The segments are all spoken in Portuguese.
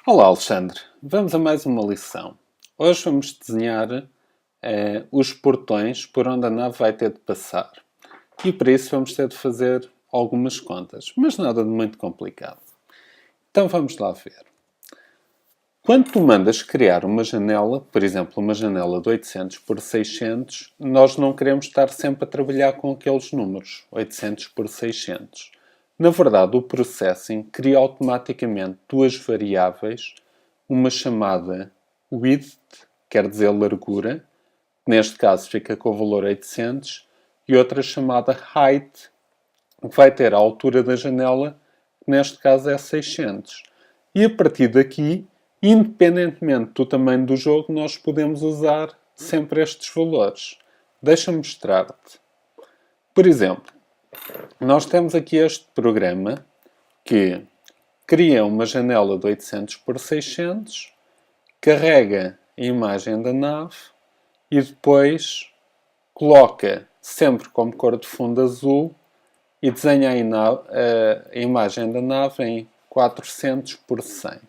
Olá, Alexandre. Vamos a mais uma lição. Hoje vamos desenhar os portões por onde a nave vai ter de passar. E para isso vamos ter de fazer algumas contas, mas nada de muito complicado. Então vamos lá ver. Quando tu mandas criar uma janela, por exemplo, uma janela de 800 por 600, nós não queremos estar sempre a trabalhar com aqueles números, 800 por 600. Na verdade, o processing cria automaticamente duas variáveis, uma chamada width, quer dizer largura, que neste caso fica com o valor 800, e outra chamada height, que vai ter a altura da janela, que neste caso é 600. E a partir daqui, independentemente do tamanho do jogo, nós podemos usar sempre estes valores. Deixa-me mostrar-te. Por exemplo, nós temos aqui este programa que cria uma janela de 800 por 600, carrega a imagem da nave e depois coloca sempre como cor de fundo azul e desenha a imagem da nave em 400 por 100.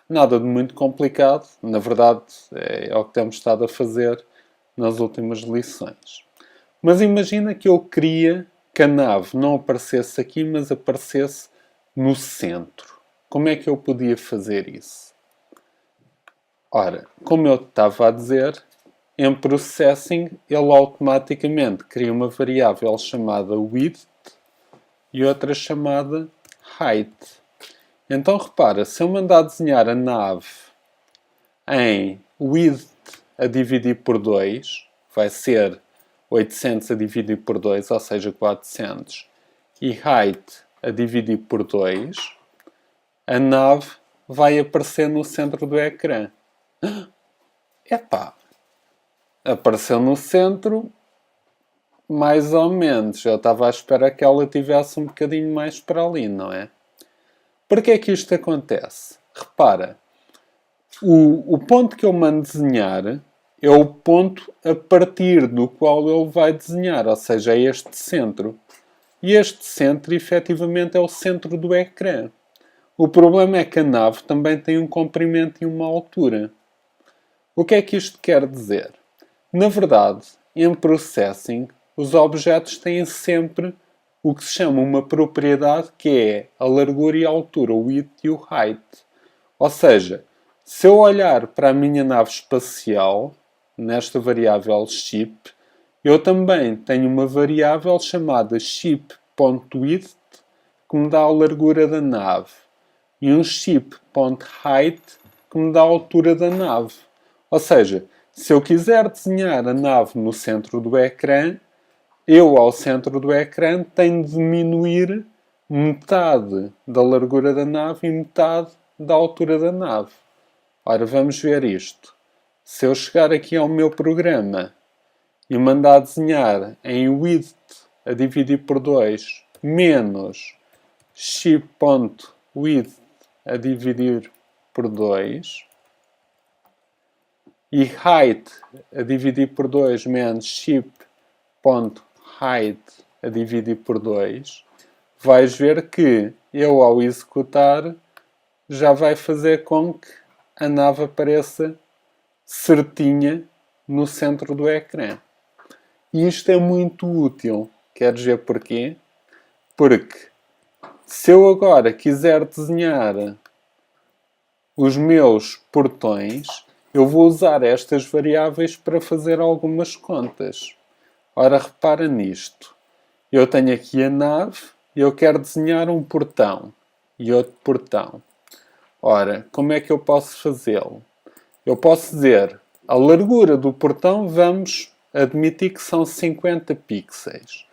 Nada de muito complicado, na verdade é o que temos estado a fazer nas últimas lições. Mas imagina que eu queria que a nave não aparecesse aqui, mas aparecesse no centro. Como é que eu podia fazer isso? Ora, como eu estava a dizer, em Processing ele automaticamente cria uma variável chamada width e outra chamada height. Então repara, se eu mandar desenhar a nave em width a dividir por 2, vai ser 800 a dividir por 2, ou seja, 400, e height a dividir por 2, a nave vai aparecer no centro do ecrã. Epá, apareceu no centro, mais ou menos. Eu estava à espera que ela tivesse um bocadinho mais para ali, não é? Porquê é que isto acontece? Repara, o ponto que eu mando desenhar é o ponto a partir do qual ele vai desenhar, ou seja, é este centro. E este centro, efetivamente, é o centro do ecrã. O problema é que a nave também tem um comprimento e uma altura. O que é que isto quer dizer? Na verdade, em Processing, os objetos têm sempre o que se chama uma propriedade que é a largura e a altura, o width e o height. Ou seja, se eu olhar para a minha nave espacial, nesta variável ship, eu também tenho uma variável chamada ship.width, que me dá a largura da nave, e um ship.height, que me dá a altura da nave. Ou seja, se eu quiser desenhar a nave no centro do ecrã, eu, ao centro do ecrã, tenho de diminuir metade da largura da nave e metade da altura da nave. Ora, vamos ver isto. Se eu chegar aqui ao meu programa e mandar desenhar em width a dividir por 2 menos ship.width a dividir por 2 e height a dividir por 2 menos ship.height a dividir por 2, vais ver que eu, ao executar, já vai fazer com que a nave apareça certinha no centro do ecrã. E isto é muito útil. Queres ver porquê? Porque se eu agora quiser desenhar os meus portões, eu vou usar estas variáveis para fazer algumas contas. Ora, repara nisto. Eu tenho aqui a nave e eu quero desenhar um portão e outro portão. Ora, como é que eu posso fazê-lo? Eu posso dizer, a largura do portão, vamos admitir que são 50 pixels.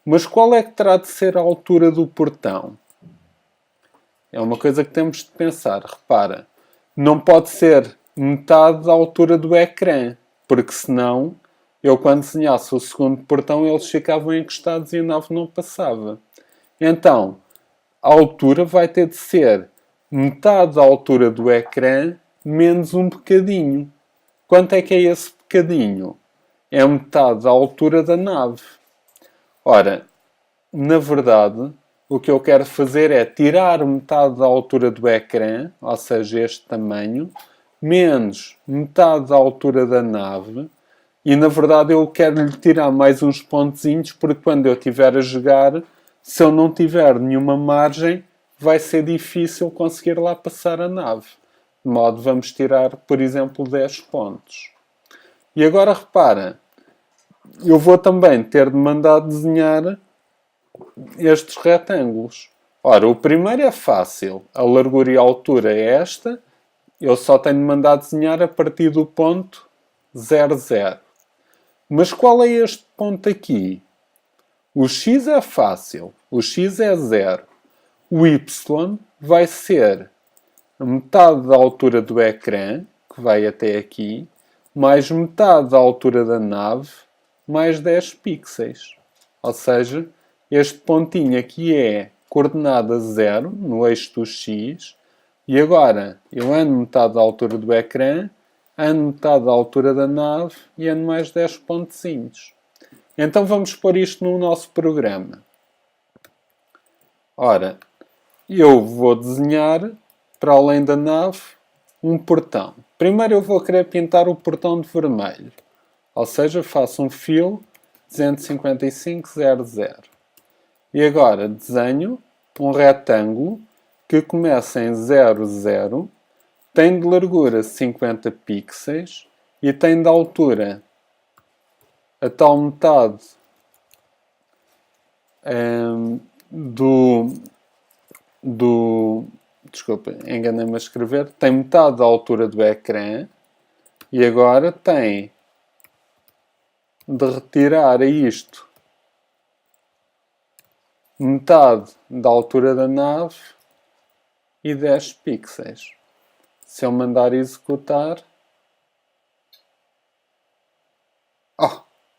Mas qual é que terá de ser a altura do portão? É uma coisa que temos de pensar. Repara, não pode ser metade da altura do ecrã, porque senão, eu quando desenhasse o segundo portão, eles ficavam encostados e a nave não passava. Então, a altura vai ter de ser metade da altura do ecrã menos um bocadinho. Quanto é que é esse bocadinho? É metade da altura da nave. Ora, na verdade, o que eu quero fazer é tirar metade da altura do ecrã, ou seja, este tamanho, menos metade da altura da nave, e na verdade eu quero lhe tirar mais uns pontezinhos, porque quando eu estiver a jogar, se eu não tiver nenhuma margem, vai ser difícil conseguir lá passar a nave. De modo, vamos tirar, por exemplo, 10 pontos. E agora repara, eu vou também ter de mandar desenhar estes retângulos. Ora, o primeiro é fácil. A largura e a altura é esta. Eu só tenho de mandar desenhar a partir do ponto 0, 0. Mas qual é este ponto aqui? O x é fácil. O x é 0. O y vai ser a metade da altura do ecrã, que vai até aqui, mais metade da altura da nave, mais 10 pixels. Ou seja, este pontinho aqui é coordenada 0, no eixo do x, e agora eu ando metade da altura do ecrã, ando metade da altura da nave e ando mais 10 pontezinhos. Então vamos pôr isto no nosso programa. Ora, eu vou desenhar, para além da nave, um portão. Primeiro eu vou querer pintar o portão de vermelho. Ou seja, faço um fio 255,00. E agora desenho um retângulo que começa em 0, 0, tem de largura 50 pixels e tem de altura a tal metade desculpa, enganei-me a escrever, tem metade da altura do ecrã e agora tem de retirar a isto metade da altura da nave e 10 pixels. Se eu mandar executar,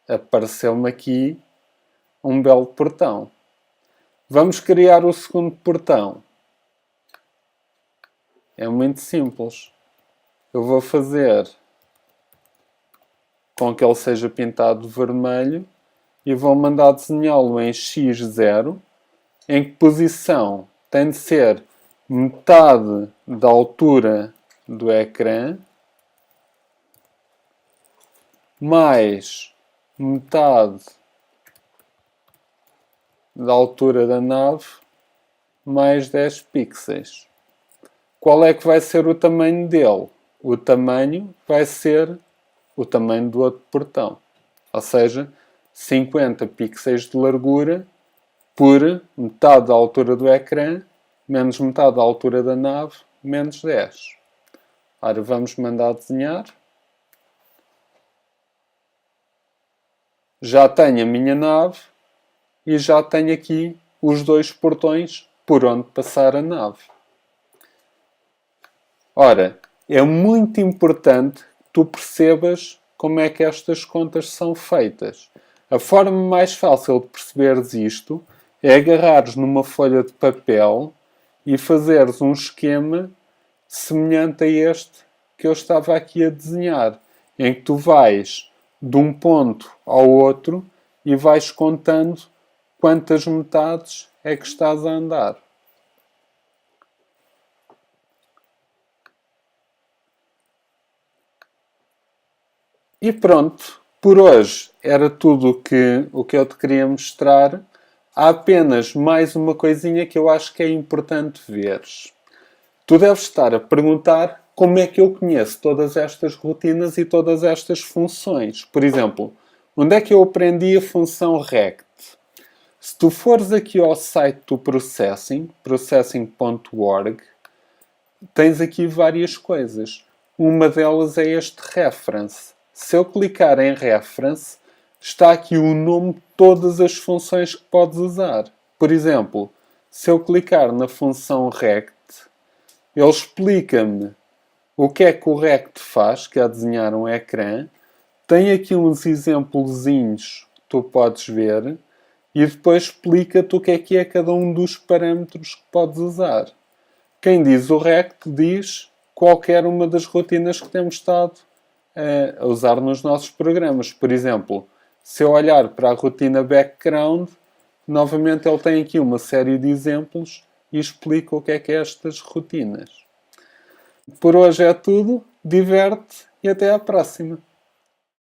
apareceu-me aqui um belo portão. Vamos criar o segundo portão. É muito simples. Eu vou fazer com que ele seja pintado de vermelho e vou mandar desenhá-lo em x0, em que posição tem de ser metade da altura do ecrã mais metade da altura da nave mais 10 pixels. Qual é que vai ser o tamanho dele? O tamanho vai ser o tamanho do outro portão. Ou seja, 50 pixels de largura por metade da altura do ecrã, menos metade da altura da nave, menos 10. Ora, vamos mandar desenhar. Já tenho a minha nave e já tenho aqui os dois portões por onde passar a nave. Ora, é muito importante que tu percebas como é que estas contas são feitas. A forma mais fácil de perceberes isto é agarrares numa folha de papel e fazeres um esquema semelhante a este que eu estava aqui a desenhar, em que tu vais de um ponto ao outro e vais contando quantas metades é que estás a andar. E pronto, por hoje era tudo o que eu te queria mostrar. Há apenas mais uma coisinha que eu acho que é importante veres. Tu deves estar a perguntar como é que eu conheço todas estas rotinas e todas estas funções. Por exemplo, onde é que eu aprendi a função rect? Se tu fores aqui ao site do Processing, processing.org, tens aqui várias coisas. Uma delas é este reference. Se eu clicar em reference, está aqui o nome de todas as funções que podes usar. Por exemplo, se eu clicar na função rect, ele explica-me o que é que o rect faz, que é desenhar um ecrã. Tem aqui uns exemplozinhos que tu podes ver e depois explica-te o que é cada um dos parâmetros que podes usar. Quem diz o rect diz qualquer uma das rotinas que temos estado a usar nos nossos programas. Por exemplo, se eu olhar para a rotina background, Novamente, ele tem aqui uma série de exemplos e explica o que é estas rotinas. Por hoje é tudo, diverte e até à próxima!